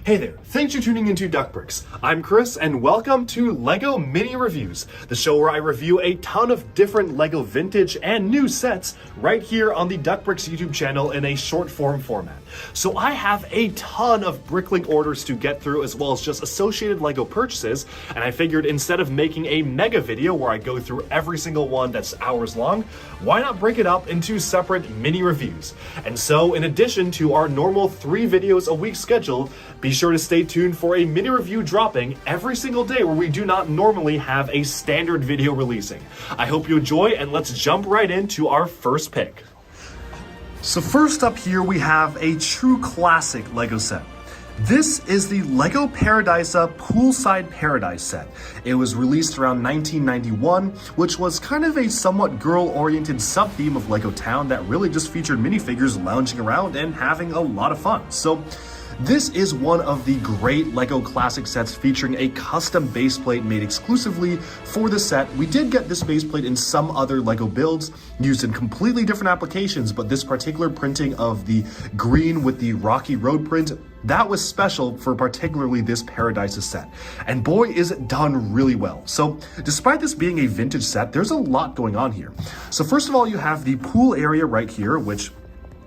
Hey there, thanks for tuning into Duckbricks. I'm Chris and welcome to LEGO Mini Reviews, the show where I review a ton of different LEGO vintage and new sets right here on the Duckbricks YouTube channel in a short form format. So I have a ton of Bricklink orders to get through as well as just associated LEGO purchases, and I figured instead of making a mega video where I go through every single one that's hours long, why not break it up into separate mini reviews? And so in addition to our normal 3 videos a week schedule, be sure to stay tuned for a mini review dropping every single day where we do not normally have a standard video releasing. I hope you enjoy, and let's jump right into our first pick. So first up here we have a true classic LEGO set. This is the LEGO Paradisa Poolside Paradise set. It was released around 1991, which was kind of a somewhat girl-oriented sub-theme of LEGO Town that really just featured minifigures lounging around and having a lot of fun. So this is one of the great LEGO classic sets featuring a custom baseplate made exclusively for the set. We did get this baseplate in some other LEGO builds used in completely different applications, but this particular printing of the green with the rocky road print, that was special for particularly this Paradisa set. And boy, is it done really well. So despite this being a vintage set, there's a lot going on here. So first of all, you have the pool area right here, which,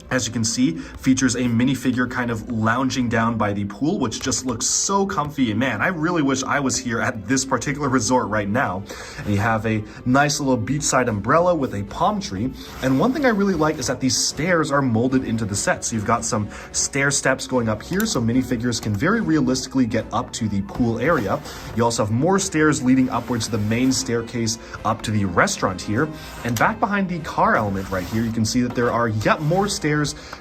as you can see, features a minifigure kind of lounging down by the pool, which just looks so comfy. And man, I really wish I was here at this particular resort right now. And you have a nice little beachside umbrella with a palm tree. And one thing I really like is that these stairs are molded into the set. So you've got some stair steps going up here, so minifigures can very realistically get up to the pool area. You also have more stairs leading upwards to the main staircase up to the restaurant here. And back behind the car element right here, you can see that there are yet more stairs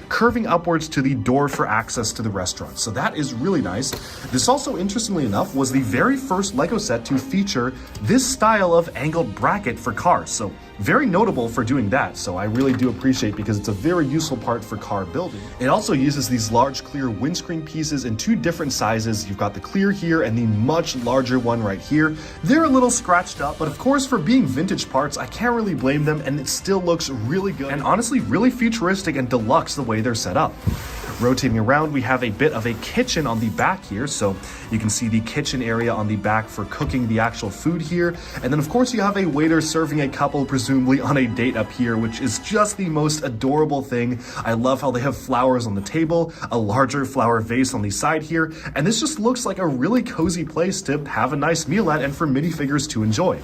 curving upwards to the door for access to the restaurant. So that is really nice. This also, interestingly enough, was the very first LEGO set to feature this style of angled bracket for cars. So very notable for doing that. So I really do appreciate, because it's a very useful part for car building. It also uses these large clear windscreen pieces in 2 different sizes. You've got the clear here and the much larger one right here. They're a little scratched up, but of course for being vintage parts, I can't really blame them, and it still looks really good and honestly really futuristic and deluxe the way they're set up. Rotating around, we have a bit of a kitchen on the back here, so you can see the kitchen area on the back for cooking the actual food here. And then of course you have a waiter serving a couple presumably on a date up here, which is just the most adorable thing. I love how they have flowers on the table, a larger flower vase on the side here, and this just looks like a really cozy place to have a nice meal at and for minifigures to enjoy.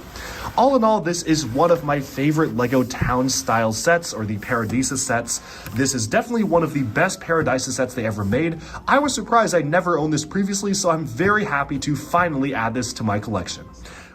All in all, this is one of my favorite LEGO Town style sets, or the Paradisa sets. This is definitely one of the best Paradisa sets they ever made. I was surprised I never owned this previously, so I'm very happy to finally add this to my collection.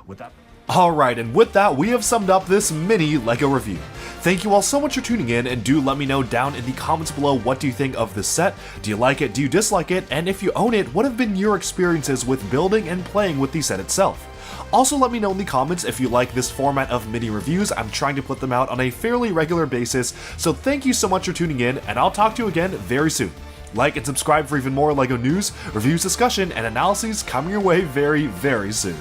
With that, alright, and with that, we have summed up this mini LEGO review. Thank you all so much for tuning in, and do let me know down in the comments below what do you think of this set. Do you like it? Do you dislike it? And if you own it, what have been your experiences with building and playing with the set itself? Also, let me know in the comments if you like this format of mini reviews. I'm trying to put them out on a fairly regular basis, so thank you so much for tuning in, and I'll talk to you again very soon. Like and subscribe for even more LEGO news, reviews, discussion, and analyses coming your way very, very soon.